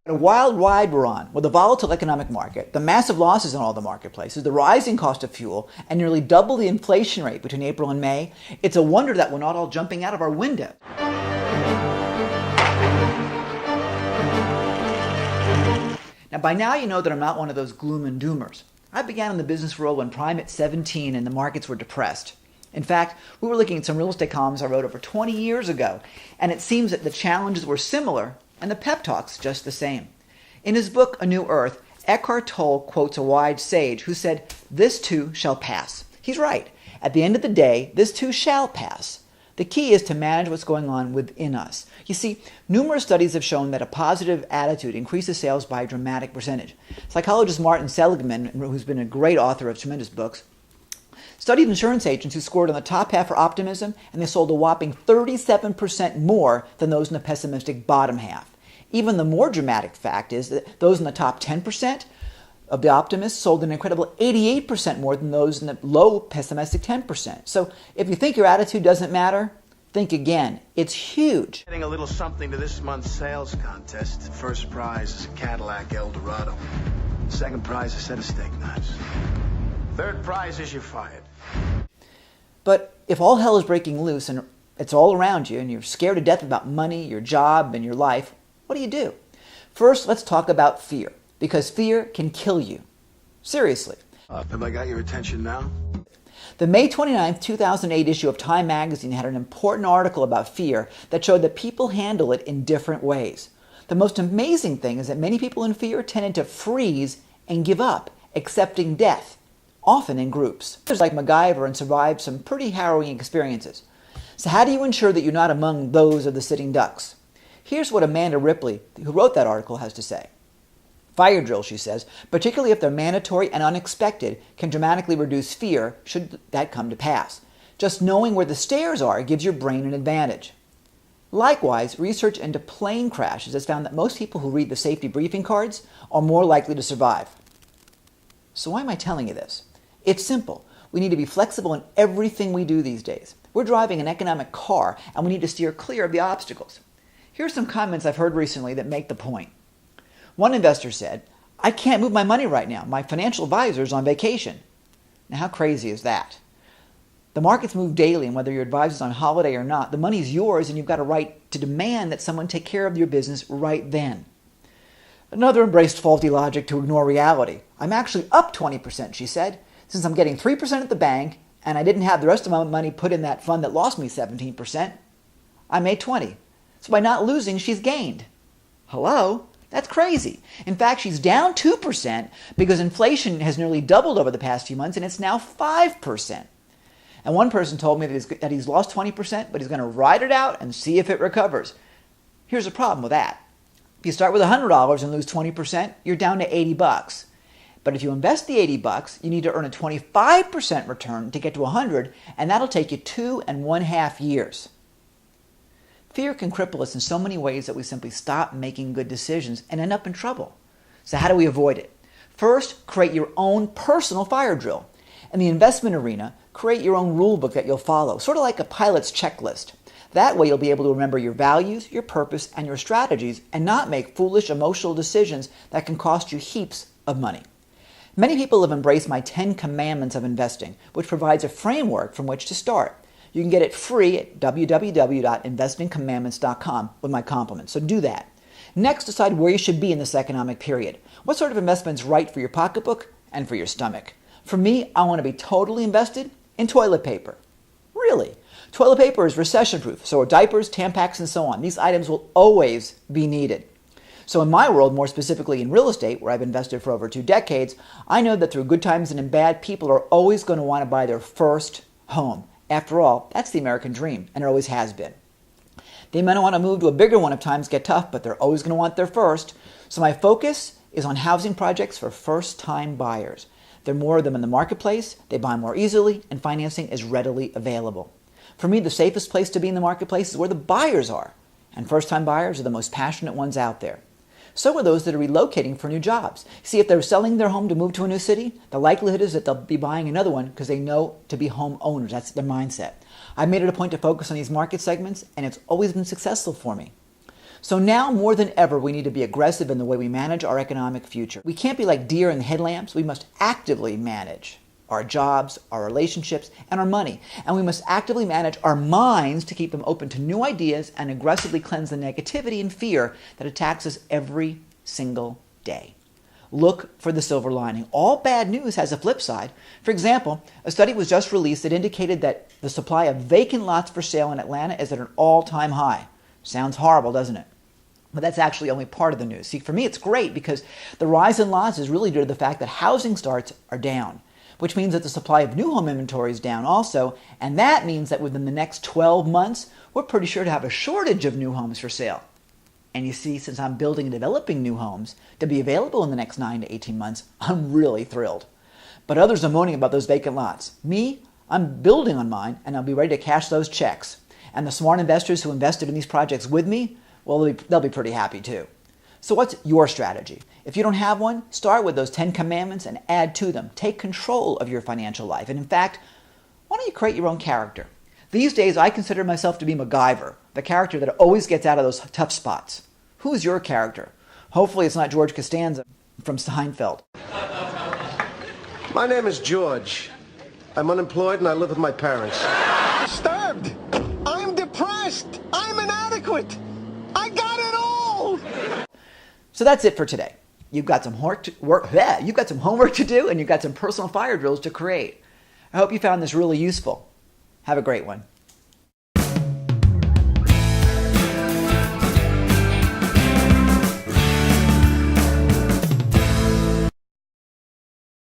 A wild ride we're on, with the volatile economic market, the massive losses in all the marketplaces, the rising cost of fuel, and nearly double the inflation rate between April and May. It's a wonder that we're not all jumping out of our window. Now, by now you know that I'm not one of those gloom and doomers. I began in the business world when prime at 17 and the markets were depressed. In fact, we were looking at some real estate columns I wrote over 20 years ago, and it seems that the challenges were similar and the pep talks just the same. In his book, A New Earth, Eckhart Tolle quotes a wise sage who said, "This too shall pass." He's right. At the end of the day, this too shall pass. The key is to manage what's going on within us. You see, numerous studies have shown that a positive attitude increases sales by a dramatic percentage. Psychologist Martin Seligman, who's been a great author of tremendous books, studied insurance agents who scored on the top half for optimism, and they sold a whopping 37% more than those in the pessimistic bottom half. Even the more dramatic fact is that those in the top 10% of the optimists sold an incredible 88% more than those in the low pessimistic 10%. So if you think your attitude doesn't matter, think again. It's huge. Getting a little something to this month's sales contest. First prize is a Cadillac Eldorado. Second prize is a set of steak knives. Third prize is you're fired. But if all hell is breaking loose and it's all around you and you're scared to death about money, your job, and your life, what do? First, let's talk about fear, because fear can kill you. Seriously. Have I got your attention now? The May 29, 2008 issue of Time magazine had an important article about fear that showed that people handle it in different ways. The most amazing thing is that many people in fear tended to freeze and give up, accepting death, often in groups. Others like McGiver and survived some pretty harrowing experiences. So how do you ensure that you're not among those of the sitting ducks? Here's what Amanda Ripley, who wrote that article, has to say. Fire drills, she says, particularly if they're mandatory and unexpected, can dramatically reduce fear should that come to pass. Just knowing where the stairs are gives your brain an advantage. Likewise, research into plane crashes has found that most people who read the safety briefing cards are more likely to survive. So why am I telling you this? It's simple. We need to be flexible in everything we do these days. We're driving an economic car, and we need to steer clear of the obstacles. Here are some comments I've heard recently that make the point. One investor said, "I can't move my money right now. My financial advisor is on vacation." Now, how crazy is that? The markets move daily, and whether your advisor is on holiday or not, the money's yours, and you've got a right to demand that someone take care of your business right then. Another embraced faulty logic to ignore reality. "I'm actually up 20%, she said, since I'm getting 3% at the bank, and I didn't have the rest of my money put in that fund that lost me 17%. I made 20. So by not losing, she's gained." Hello? That's crazy. In fact, she's down 2% because inflation has nearly doubled over the past few months, and it's now 5%. And one person told me that he's lost 20%, but he's going to ride it out and see if it recovers. Here's a problem with that. If you start with $100 and lose 20%, you're down to $80. But if you invest the $80, you need to earn a 25% return to get to 100, and that'll take you 2.5 years. Fear can cripple us in so many ways that we simply stop making good decisions and end up in trouble. So how do we avoid it? First, create your own personal fire drill. In the investment arena, create your own rule book that you'll follow, sort of like a pilot's checklist. That way you'll be able to remember your values, your purpose, and your strategies, and not make foolish emotional decisions that can cost you heaps of money. Many people have embraced my 10 Commandments of Investing, which provides a framework from which to start. You can get it free at www.investingcommandments.com with my compliments, so do that. Next, decide where you should be in this economic period. What sort of investment is right for your pocketbook and for your stomach? For me, I want to be totally invested in toilet paper. Really? Toilet paper is recession-proof, so are diapers, Tampax, and so on. These items will always be needed. So in my world, more specifically in real estate, where I've invested for over 2 decades, I know that through good times and in bad, people are always going to want to buy their first home. After all, that's the American dream, and it always has been. They may want to move to a bigger one if times get tough, but they're always going to want their first. So my focus is on housing projects for first-time buyers. There are more of them in the marketplace, they buy more easily, and financing is readily available. For me, the safest place to be in the marketplace is where the buyers are, and first-time buyers are the most passionate ones out there. So are those that are relocating for new jobs. See, if they're selling their home to move to a new city, the likelihood is that they'll be buying another one because they know to be home owners. That's their mindset. I've made it a point to focus on these market segments, and it's always been successful for me. So now more than ever, we need to be aggressive in the way we manage our economic future. We can't be like deer in the headlamps. We must actively manage our jobs, our relationships, and our money. And we must actively manage our minds to keep them open to new ideas and aggressively cleanse the negativity and fear that attacks us every single day. Look for the silver lining. All bad news has a flip side. For example, a study was just released that indicated that the supply of vacant lots for sale in Atlanta is at an all-time high. Sounds horrible, doesn't it? But that's actually only part of the news. See, for me, it's great because the rise in lots is really due to the fact that housing starts are down, which means that the supply of new home inventory is down also, and that means that within the next 12 months, we're pretty sure to have a shortage of new homes for sale. And you see, since I'm building and developing new homes to be available in the next 9 to 18 months, I'm really thrilled. But others are moaning about those vacant lots. Me, I'm building on mine, and I'll be ready to cash those checks. And the smart investors who invested in these projects with me, well, they'll be pretty happy too. So what's your strategy? If you don't have one, start with those 10 commandments and add to them. Take control of your financial life. And in fact, why don't you create your own character? These days, I consider myself to be McGiver, the character that always gets out of those tough spots. Who's your character? Hopefully it's not George Costanza from Seinfeld. My name is George. I'm unemployed and I live with my parents. Disturbed. I'm depressed. I'm inadequate. I got it all. So that's it for today. You've got some homework to do, and you've got some personal fire drills to create. I hope you found this really useful. Have a great one.